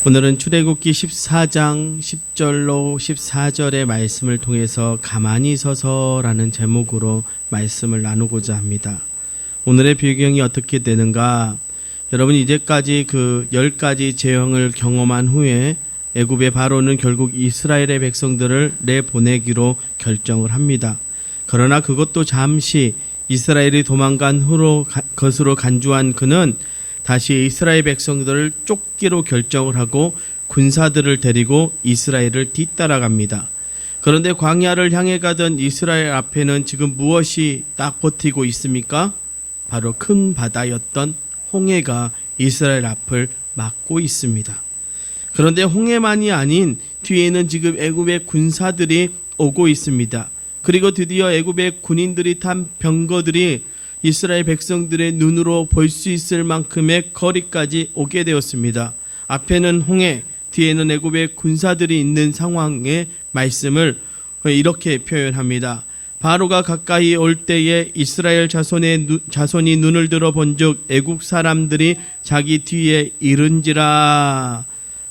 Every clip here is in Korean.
오늘은 출애굽기 14장 10절로 14절의 말씀을 통해서 가만히 서서라는 제목으로 말씀을 나누고자 합니다. 오늘의 배경이 어떻게 되는가? 여러분, 이제까지 그 10가지 재앙을 경험한 후에 애굽의 바로는 결국 이스라엘의 백성들을 내보내기로 결정을 합니다. 그러나 그것도 잠시 이스라엘이 도망간 후로 것으로 간주한 그는 다시 이스라엘 백성들을 쫓기로 결정을 하고 군사들을 데리고 이스라엘을 뒤따라갑니다. 그런데 광야를 향해 가던 이스라엘 앞에는 지금 무엇이 딱 버티고 있습니까? 바로 큰 바다였던 홍해가 이스라엘 앞을 막고 있습니다. 그런데 홍해만이 아닌 뒤에는 지금 애굽의 군사들이 오고 있습니다. 그리고 드디어 애굽의 군인들이 탄 병거들이 이스라엘 백성들의 눈으로 볼 수 있을 만큼의 거리까지 오게 되었습니다. 앞에는 홍해, 뒤에는 애굽의 군사들이 있는 상황의 말씀을 이렇게 표현합니다. 바로가 가까이 올 때에 이스라엘 자손이 눈을 들어 본즉 애국 사람들이 자기 뒤에 이른지라.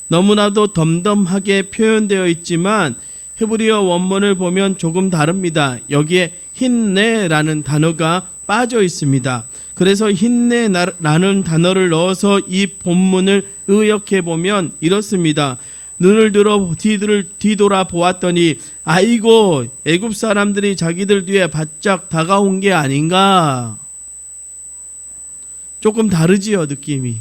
너무나도 덤덤하게 표현되어 있지만 히브리어 원문을 보면 조금 다릅니다. 여기에 힌네라는 단어가 빠져 있습니다. 그래서 힌네라는 단어를 넣어서 이 본문을 의역해 보면 이렇습니다. 눈을 들어 뒤돌아 보았더니 아이고, 애굽 사람들이 자기들 뒤에 바짝 다가온 게 아닌가. 조금 다르지요, 느낌이.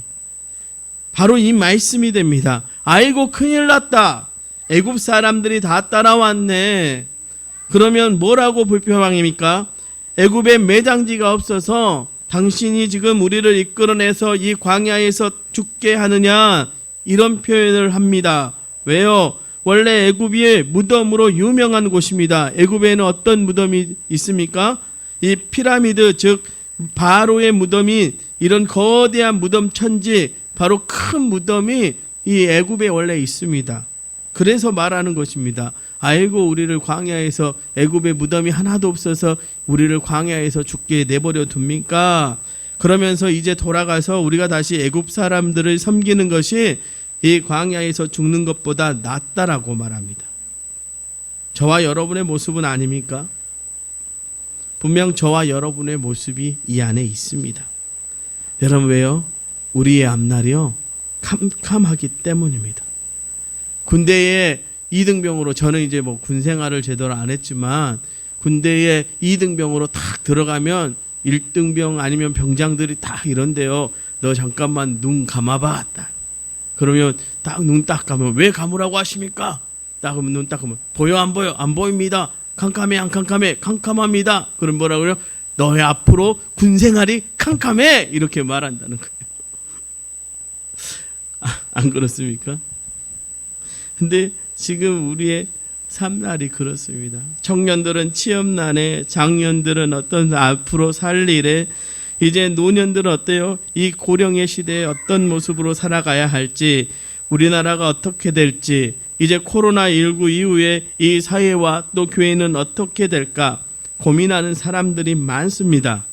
바로 이 말씀이 됩니다. 아이고, 큰일 났다. 애굽 사람들이 다 따라왔네. 그러면 뭐라고 불평합니까? 애굽에 매장지가 없어서 당신이 지금 우리를 이끌어내서 이 광야에서 죽게 하느냐, 이런 표현을 합니다. 왜요? 원래 애굽이 무덤으로 유명한 곳입니다. 애굽에는 어떤 무덤이 있습니까? 이 피라미드, 즉 바로의 무덤이, 이런 거대한 무덤 천지, 바로 큰 무덤이 이 애굽에 원래 있습니다. 그래서 말하는 것입니다. 아이고, 우리를 광야에서, 애굽의 무덤이 하나도 없어서 우리를 광야에서 죽게 내버려 둡니까? 그러면서 이제 돌아가서 우리가 다시 애굽 사람들을 섬기는 것이 이 광야에서 죽는 것보다 낫다라고 말합니다. 저와 여러분의 모습은 아닙니까? 분명 저와 여러분의 모습이 이 안에 있습니다. 여러분, 왜요? 우리의 앞날이요, 캄캄하기 때문입니다. 군대에 2등병으로, 저는 이제 뭐 군 생활을 제대로 안 했지만 군대에 2등병으로 탁 들어가면 1등병 아니면 병장들이 딱 이런데요. 너 잠깐만 눈 감아봐. 딱. 그러면 딱 눈 딱 감으면, 왜 감으라고 하십니까? 딱 그러면 눈 딱 감으면, 보여 안 보여? 안 보입니다. 캄캄해 안 캄캄해? 캄캄합니다. 그럼 뭐라고요? 너의 앞으로 군 생활이 캄캄해. 이렇게 말한다는 거예요. 안 그렇습니까? 근데 지금 우리의 삶날이 그렇습니다. 청년들은 취업난에, 장년들은 어떤 앞으로 살 일에, 이제 노년들은 어때요? 이 고령의 시대에 어떤 모습으로 살아가야 할지, 우리나라가 어떻게 될지, 이제 코로나19 이후에 이 사회와 또 교회는 어떻게 될까 고민하는 사람들이 많습니다.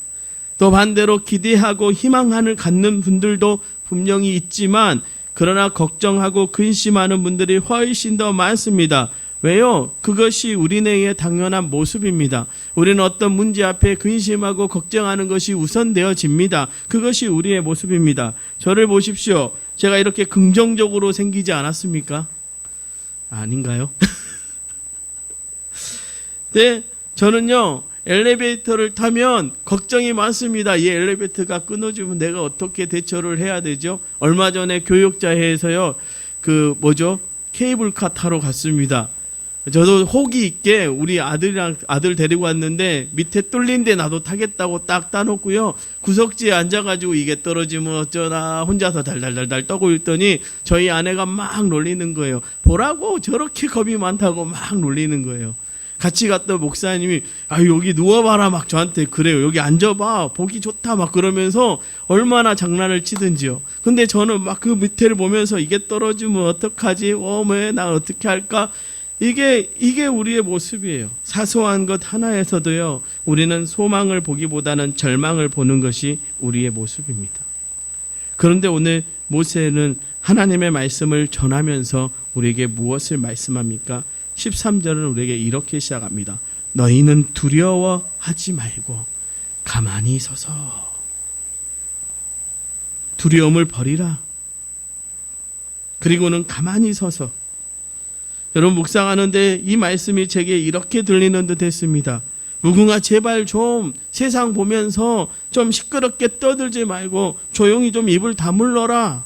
또 반대로 기대하고 희망을 갖는 분들도 분명히 있지만, 그러나 걱정하고 근심하는 분들이 훨씬 더 많습니다. 왜요? 그것이 우리네의 당연한 모습입니다. 우리는 어떤 문제 앞에 근심하고 걱정하는 것이 우선되어집니다. 그것이 우리의 모습입니다. 저를 보십시오. 제가 이렇게 긍정적으로 생기지 않았습니까? 아닌가요? 네, 저는요, 엘리베이터를 타면 걱정이 많습니다. 이 엘리베이터가 끊어지면 내가 어떻게 대처를 해야 되죠? 얼마 전에 교육자회에서요, 케이블카 타러 갔습니다. 저도 호기 있게 우리 아들 데리고 왔는데 밑에 뚫린데 나도 타겠다고 딱 따놓고요, 구석지에 앉아가지고 이게 떨어지면 어쩌나 혼자서 달달달달 떠고 있더니 저희 아내가 막 놀리는 거예요. 보라고 저렇게 겁이 많다고 막 놀리는 거예요. 같이 갔던 목사님이 여기 누워봐라 막 저한테 그래요. 여기 앉아봐 보기 좋다 막 그러면서 얼마나 장난을 치든지요. 근데 저는 막 그 밑에를 보면서 이게 떨어지면 어떡하지? 나 어떻게 할까? 이게 우리의 모습이에요. 사소한 것 하나에서도요, 우리는 소망을 보기보다는 절망을 보는 것이 우리의 모습입니다. 그런데 오늘 모세는 하나님의 말씀을 전하면서 우리에게 무엇을 말씀합니까? 13절은 우리에게 이렇게 시작합니다. 너희는 두려워하지 말고 가만히 서서. 두려움을 버리라. 그리고는 가만히 서서. 여러분, 묵상하는데 이 말씀이 제게 이렇게 들리는 듯 했습니다. 무궁아, 제발 좀 세상 보면서 좀 시끄럽게 떠들지 말고 조용히 좀 입을 다물러라.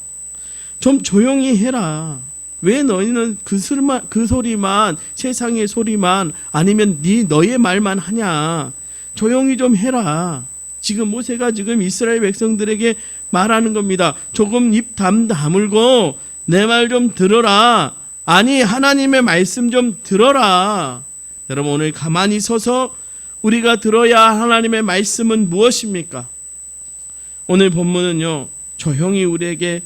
좀 조용히 해라. 왜 너희는 그 소리만, 세상의 소리만, 아니면 너의 말만 하냐. 조용히 좀 해라. 지금 모세가 지금 이스라엘 백성들에게 말하는 겁니다. 조금 입 다물고 내 말 좀 들어라. 아니, 하나님의 말씀 좀 들어라. 여러분, 오늘 가만히 서서 우리가 들어야 할 하나님의 말씀은 무엇입니까? 오늘 본문은요, 조용히 우리에게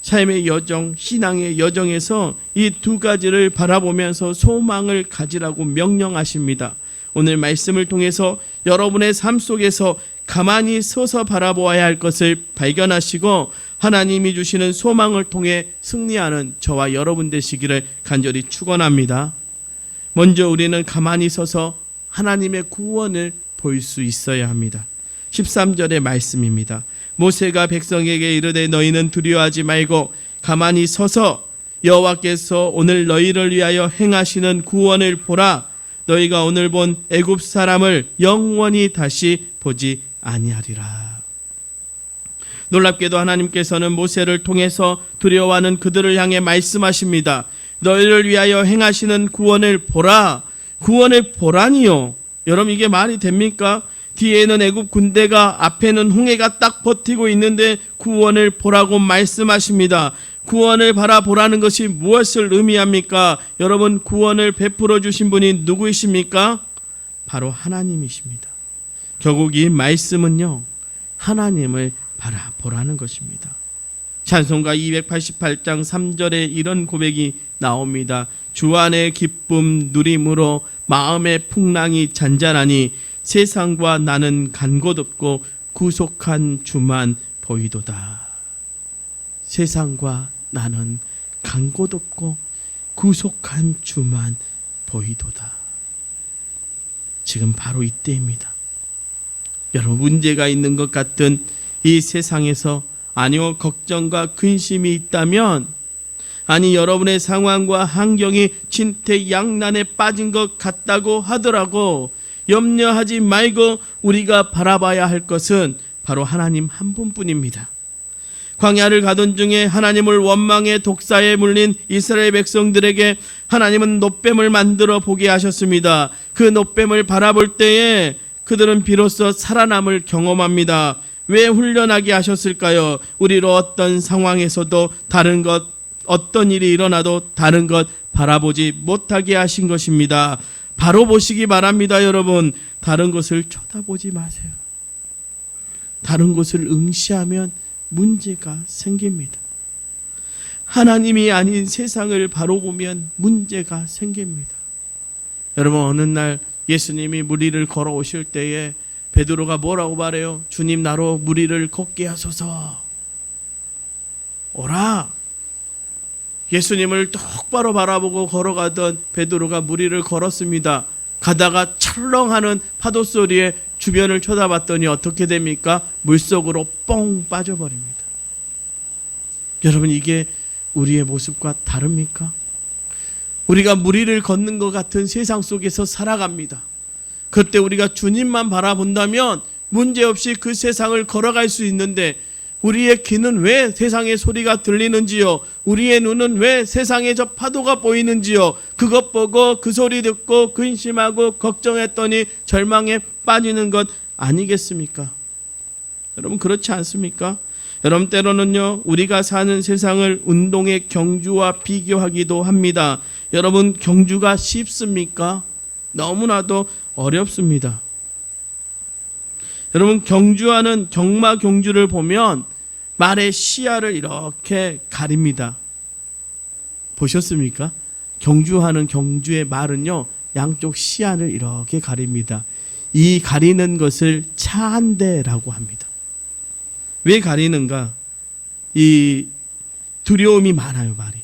삶의 여정, 신앙의 여정에서 이 두 가지를 바라보면서 소망을 가지라고 명령하십니다. 오늘 말씀을 통해서 여러분의 삶 속에서 가만히 서서 바라보아야 할 것을 발견하시고 하나님이 주시는 소망을 통해 승리하는 저와 여러분 되시기를 간절히 축원합니다. 먼저 우리는 가만히 서서 하나님의 구원을 볼 수 있어야 합니다. 13절의 말씀입니다. 모세가 백성에게 이르되 너희는 두려워하지 말고 가만히 서서 여호와께서 오늘 너희를 위하여 행하시는 구원을 보라. 너희가 오늘 본 애굽 사람을 영원히 다시 보지 아니하리라. 놀랍게도 하나님께서는 모세를 통해서 두려워하는 그들을 향해 말씀하십니다. 너희를 위하여 행하시는 구원을 보라. 구원을 보라니요. 여러분, 이게 말이 됩니까? 뒤에는 애굽 군대가, 앞에는 홍해가 딱 버티고 있는데 구원을 보라고 말씀하십니다. 구원을 바라보라는 것이 무엇을 의미합니까? 여러분, 구원을 베풀어 주신 분이 누구이십니까? 바로 하나님이십니다. 결국 이 말씀은요, 하나님을 바라보라는 것입니다. 찬송가 288장 3절에 이런 고백이 나옵니다. 주 안의 기쁨 누림으로 마음의 풍랑이 잔잔하니 세상과 나는 간 곳 없고 구속한 주만 보이도다. 세상과 나는 간 곳 없고 구속한 주만 보이도다. 지금 바로 이때입니다. 여러분, 문제가 있는 것 같은 이 세상에서, 아니요, 걱정과 근심이 있다면, 아니, 여러분의 상황과 환경이 진퇴양난에 빠진 것 같다고 하더라고 염려하지 말고 우리가 바라봐야 할 것은 바로 하나님 한 분뿐입니다. 광야를 가던 중에 하나님을 원망의 독사에 물린 이스라엘 백성들에게 하나님은 놋뱀을 만들어 보게 하셨습니다. 그 놋뱀을 바라볼 때에 그들은 비로소 살아남을 경험합니다. 왜 훈련하게 하셨을까요? 우리로 어떤 상황에서도 다른 것, 어떤 일이 일어나도 다른 것 바라보지 못하게 하신 것입니다. 바로 보시기 바랍니다. 여러분, 다른 것을 쳐다보지 마세요. 다른 것을 응시하면 문제가 생깁니다. 하나님이 아닌 세상을 바로 보면 문제가 생깁니다. 여러분, 어느 날 예수님이 무리를 걸어오실 때에 베드로가 뭐라고 말해요? 주님, 나로 무리를 걷게 하소서. 오라. 예수님을 똑바로 바라보고 걸어가던 베드로가 무리를 걸었습니다. 가다가 철렁하는 파도 소리에 주변을 쳐다봤더니 어떻게 됩니까? 물속으로 뻥 빠져버립니다. 여러분, 이게 우리의 모습과 다릅니까? 우리가 무리를 걷는 것 같은 세상 속에서 살아갑니다. 그때 우리가 주님만 바라본다면 문제없이 그 세상을 걸어갈 수 있는데, 우리의 귀는 왜 세상의 소리가 들리는지요? 우리의 눈은 왜 세상의 저 파도가 보이는지요? 그것 보고 그 소리 듣고 근심하고 걱정했더니 절망에 빠지는 것 아니겠습니까? 여러분, 그렇지 않습니까? 여러분, 때로는요, 우리가 사는 세상을 운동의 경주와 비교하기도 합니다. 여러분, 경주가 쉽습니까? 너무나도 어렵습니다. 여러분, 경주하는 경마 경주를 보면 말의 시야를 이렇게 가립니다. 보셨습니까? 경주하는 경주의 말은요, 양쪽 시야를 이렇게 가립니다. 이 가리는 것을 차 한 대라고 합니다. 왜 가리는가? 이 두려움이 많아요, 말이.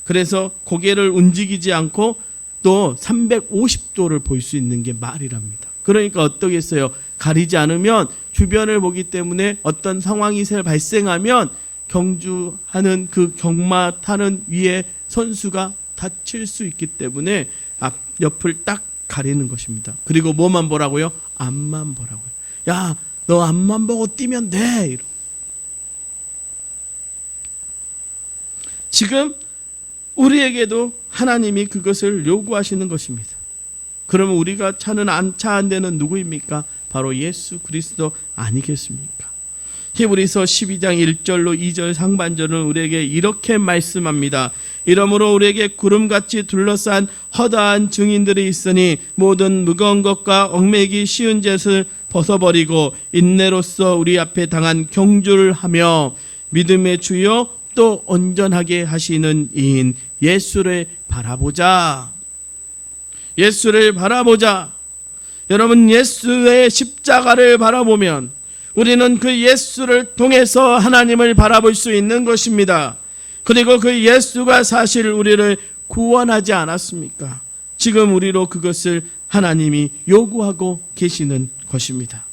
그래서 고개를 움직이지 않고 또 350도를 볼 수 있는 게 말이랍니다. 그러니까 어떠겠어요? 가리지 않으면 주변을 보기 때문에 어떤 상황이 발생하면 경주하는 그 경마 타는 위에 선수가 다칠 수 있기 때문에 옆을 딱 가리는 것입니다. 그리고 뭐만 보라고요? 앞만 보라고요. 야, 너 앞만 보고 뛰면 돼. 이러. 지금 우리에게도 하나님이 그것을 요구하시는 것입니다. 그러면 우리가 차 안 되는 누구입니까? 바로 예수 그리스도 아니겠습니까? 히브리서 12장 1절로 2절 상반절은 우리에게 이렇게 말씀합니다. 이러므로 우리에게 구름같이 둘러싼 허다한 증인들이 있으니 모든 무거운 것과 얽매이기 쉬운 죄를 벗어버리고 인내로써 우리 앞에 당한 경주를 하며 믿음의 주요 또 온전하게 하시는 이인 예수를 바라보자. 예수를 바라보자. 여러분, 예수의 십자가를 바라보면 우리는 그 예수를 통해서 하나님을 바라볼 수 있는 것입니다. 그리고 그 예수가 사실 우리를 구원하지 않았습니까? 지금 우리로 그것을 하나님이 요구하고 계시는 것입니다.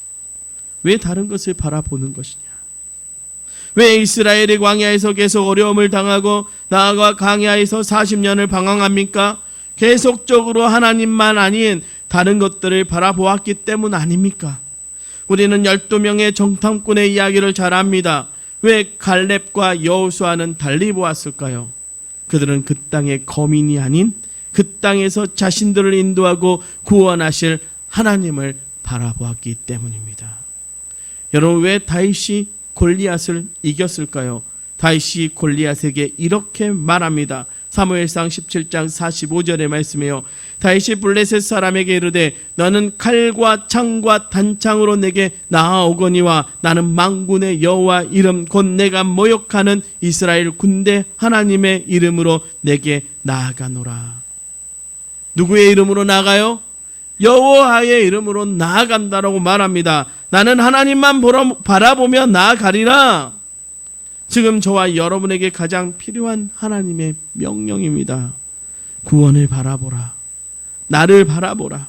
왜 다른 것을 바라보는 것이냐? 왜 이스라엘이 광야에서 계속 어려움을 당하고 나아가 광야에서 40년을 방황합니까? 계속적으로 하나님만 아닌 다른 것들을 바라보았기 때문 아닙니까? 우리는 12명의 정탐꾼의 이야기를 잘 압니다. 왜 갈렙과 여호수아는 달리 보았을까요? 그들은 그 땅의 거민이 아닌 그 땅에서 자신들을 인도하고 구원하실 하나님을 바라보았기 때문입니다. 여러분, 왜 다윗이 골리앗을 이겼을까요? 다윗이 골리앗에게 이렇게 말합니다. 사무엘상 17장 45절의 말씀이에요. 다윗이 블레셋 사람에게 이르되 너는 칼과 창과 단창으로 내게 나아오거니와 나는 만군의 여호와 이름 곧 내가 모욕하는 이스라엘 군대 하나님의 이름으로 내게 나아가노라. 누구의 이름으로 나아가요? 여호와의 이름으로 나아간다라고 말합니다. 나는 하나님만 바라보며 나아가리라. 지금 저와 여러분에게 가장 필요한 하나님의 명령입니다. 구원을 바라보라. 나를 바라보라.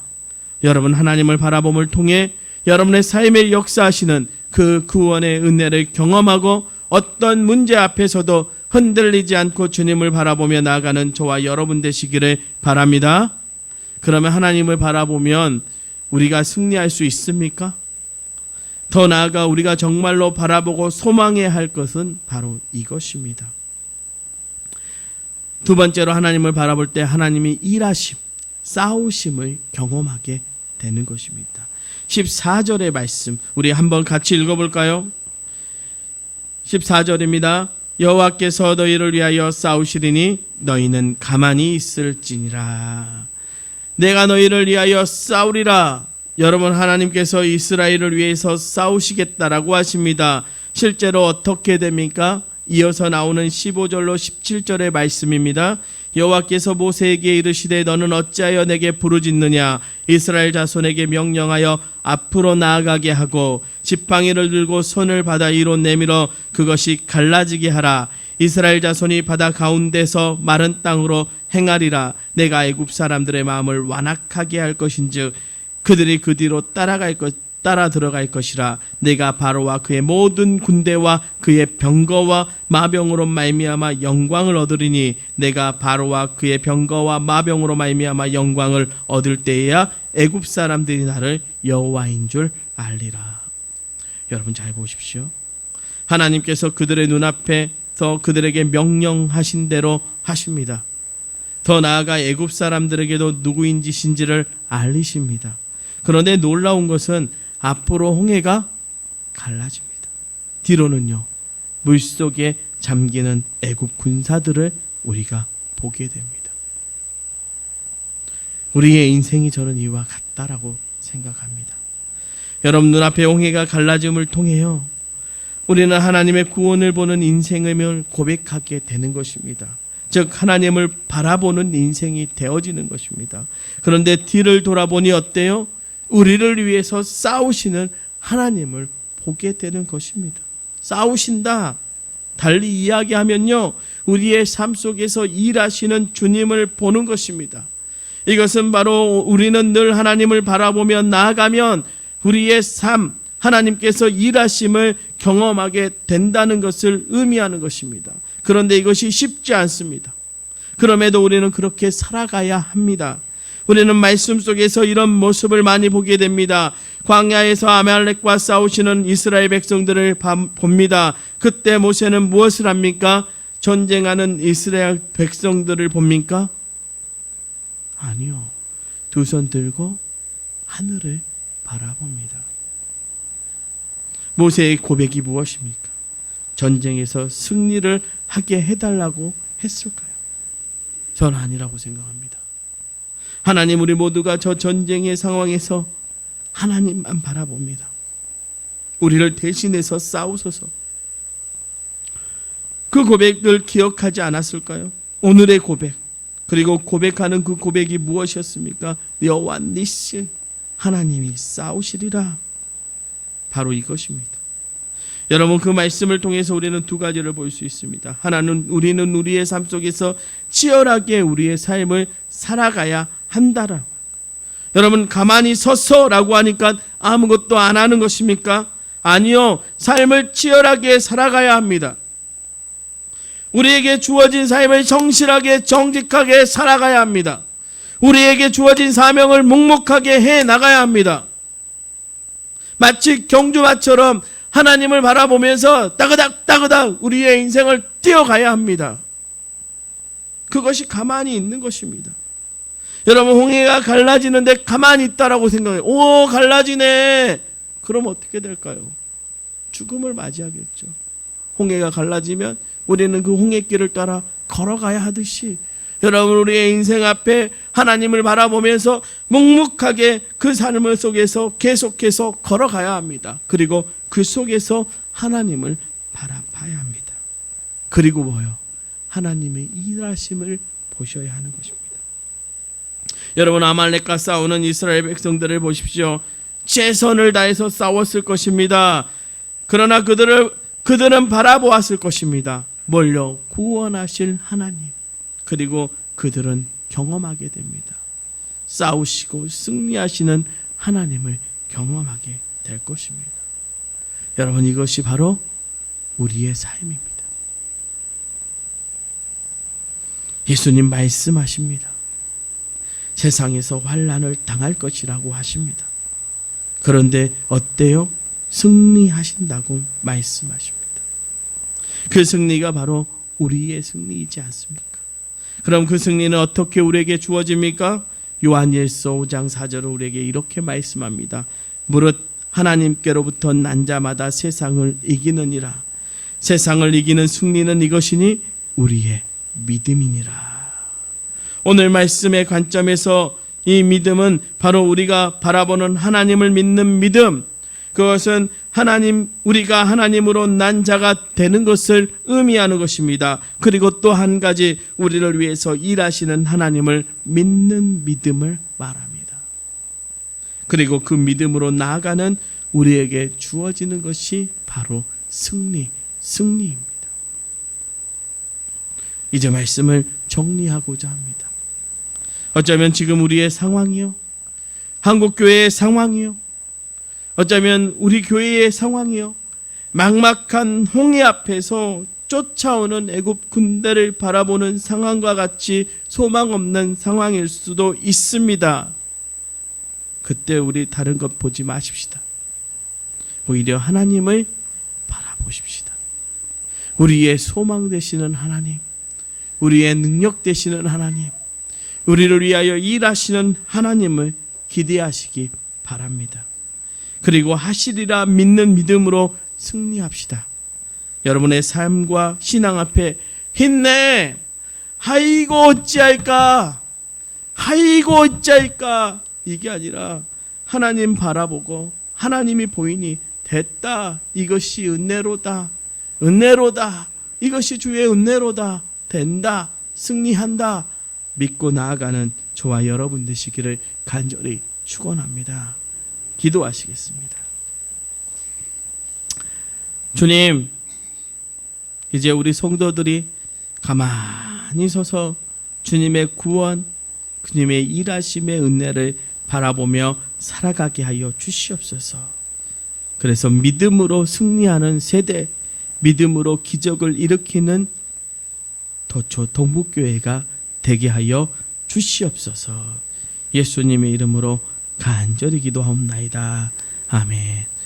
여러분, 하나님을 바라봄을 통해 여러분의 삶에 역사하시는 그 구원의 은혜를 경험하고 어떤 문제 앞에서도 흔들리지 않고 주님을 바라보며 나아가는 저와 여러분 되시기를 바랍니다. 그러면 하나님을 바라보면 우리가 승리할 수 있습니까? 더 나아가 우리가 정말로 바라보고 소망해야 할 것은 바로 이것입니다. 두 번째로 하나님을 바라볼 때 하나님이 일하심, 싸우심을 경험하게 되는 것입니다. 14절의 말씀 우리 한번 같이 읽어볼까요? 14절입니다. 여호와께서 너희를 위하여 싸우시리니 너희는 가만히 있을지니라. 내가 너희를 위하여 싸우리라. 여러분, 하나님께서 이스라엘을 위해서 싸우시겠다라고 하십니다. 실제로 어떻게 됩니까? 이어서 나오는 15절로 17절의 말씀입니다. 여호와께서 모세에게 이르시되 너는 어찌하여 내게 부르짖느냐? 이스라엘 자손에게 명령하여 앞으로 나아가게 하고 지팡이를 들고 손을 바다 위로 내밀어 그것이 갈라지게 하라. 이스라엘 자손이 바다 가운데서 마른 땅으로 행하리라. 내가 애굽 사람들의 마음을 완악하게 할 것인즉 그들이 그 뒤로 따라 들어갈 것이라. 내가 바로와 그의 모든 군대와 그의 병거와 마병으로 말미암아 영광을 얻으리니 내가 바로와 그의 병거와 마병으로 말미암아 영광을 얻을 때에야 애굽 사람들이 나를 여호와인 줄 알리라. 여러분, 잘 보십시오. 하나님께서 그들의 눈앞에서 그들에게 명령하신 대로 하십니다. 더 나아가 애굽 사람들에게도 누구인지신지를 알리십니다. 그런데 놀라운 것은 앞으로 홍해가 갈라집니다. 뒤로는요, 물속에 잠기는 애굽 군사들을 우리가 보게 됩니다. 우리의 인생이 저는 이와 같다라고 생각합니다. 여러분, 눈앞에 홍해가 갈라짐을 통해요, 우리는 하나님의 구원을 보는 인생임을 고백하게 되는 것입니다. 즉 하나님을 바라보는 인생이 되어지는 것입니다. 그런데 뒤를 돌아보니 어때요? 우리를 위해서 싸우시는 하나님을 보게 되는 것입니다. 싸우신다. 달리 이야기하면요, 우리의 삶 속에서 일하시는 주님을 보는 것입니다. 이것은 바로 우리는 늘 하나님을 바라보며 나아가면 우리의 삶, 하나님께서 일하심을 경험하게 된다는 것을 의미하는 것입니다. 그런데 이것이 쉽지 않습니다. 그럼에도 우리는 그렇게 살아가야 합니다. 우리는 말씀 속에서 이런 모습을 많이 보게 됩니다. 광야에서 아말렉과 싸우시는 이스라엘 백성들을 봅니다. 그때 모세는 무엇을 합니까? 전쟁하는 이스라엘 백성들을 봅니까? 아니요. 두 손 들고 하늘을 바라봅니다. 모세의 고백이 무엇입니까? 전쟁에서 승리를 하게 해달라고 했을까요? 저는 아니라고 생각합니다. 하나님, 우리 모두가 저 전쟁의 상황에서 하나님만 바라봅니다. 우리를 대신해서 싸우소서. 그 고백을 기억하지 않았을까요? 오늘의 고백, 그리고 고백하는 그 고백이 무엇이었습니까? 여호와 니시, 하나님이 싸우시리라. 바로 이것입니다. 여러분, 그 말씀을 통해서 우리는 두 가지를 볼 수 있습니다. 하나는 우리는 우리의 삶 속에서 치열하게 우리의 삶을 살아가야 한다라고. 여러분, 가만히 서서라고 하니까 아무것도 안 하는 것입니까? 아니요. 삶을 치열하게 살아가야 합니다. 우리에게 주어진 삶을 성실하게 정직하게 살아가야 합니다. 우리에게 주어진 사명을 묵묵하게 해 나가야 합니다. 마치 경주마처럼 하나님을 바라보면서 따그닥따그닥 우리의 인생을 뛰어가야 합니다. 그것이 가만히 있는 것입니다. 여러분, 홍해가 갈라지는데 가만히 있다라고 생각해요. 오, 갈라지네. 그럼 어떻게 될까요? 죽음을 맞이하겠죠. 홍해가 갈라지면 우리는 그 홍해길을 따라 걸어가야 하듯이, 여러분, 우리의 인생 앞에 하나님을 바라보면서 묵묵하게 그 삶 속에서 계속해서 걸어가야 합니다. 그리고 그 속에서 하나님을 바라봐야 합니다. 그리고 뭐요? 하나님의 일하심을 보셔야 하는 것입니다. 여러분, 아말렉과 싸우는 이스라엘 백성들을 보십시오. 최선을 다해서 싸웠을 것입니다. 그러나 그들은 바라보았을 것입니다. 뭘요? 구원하실 하나님. 그리고 그들은 경험하게 됩니다. 싸우시고 승리하시는 하나님을 경험하게 될 것입니다. 여러분, 이것이 바로 우리의 삶입니다. 예수님 말씀하십니다. 세상에서 환난을 당할 것이라고 하십니다. 그런데 어때요? 승리하신다고 말씀하십니다. 그 승리가 바로 우리의 승리이지 않습니까? 그럼 그 승리는 어떻게 우리에게 주어집니까? 요한일서 5장 4절을 우리에게 이렇게 말씀합니다. 무릇 하나님께로부터 난 자마다 세상을 이기느니라. 세상을 이기는 승리는 이것이니 우리의 믿음이니라. 오늘 말씀의 관점에서 이 믿음은 바로 우리가 바라보는 하나님을 믿는 믿음, 그것은 우리가 하나님으로 난 자가 되는 것을 의미하는 것입니다. 그리고 또 한 가지, 우리를 위해서 일하시는 하나님을 믿는 믿음을 말합니다. 그리고 그 믿음으로 나아가는 우리에게 주어지는 것이 바로 승리입니다. 이제 말씀을 정리하고자 합니다. 어쩌면 지금 우리의 상황이요, 한국교회의 상황이요, 어쩌면 우리 교회의 상황이요, 막막한 홍해 앞에서 쫓아오는 애굽 군대를 바라보는 상황과 같이 소망 없는 상황일 수도 있습니다. 그때 우리 다른 것 보지 마십시다. 오히려 하나님을 바라보십시다. 우리의 소망 되시는 하나님, 우리의 능력 되시는 하나님, 우리를 위하여 일하시는 하나님을 기대하시기 바랍니다. 그리고 하시리라 믿는 믿음으로 승리합시다. 여러분의 삶과 신앙 앞에 힘내, 아이고 어찌할까, 아이고 어찌할까, 이게 아니라 하나님 바라보고 하나님이 보이니 됐다, 이것이 은혜로다, 은혜로다, 이것이 주의 은혜로다, 된다, 승리한다, 믿고 나아가는 저와 여러분 되시기를 간절히 축원합니다. 기도하시겠습니다. 주님, 이제 우리 성도들이 가만히 서서 주님의 구원, 주님의 일하심의 은혜를 바라보며 살아가게 하여 주시옵소서. 그래서 믿음으로 승리하는 세대, 믿음으로 기적을 일으키는 도초 동북교회가 되게 하여 주시옵소서. 예수님의 이름으로 간절히 기도하옵나이다. 아멘.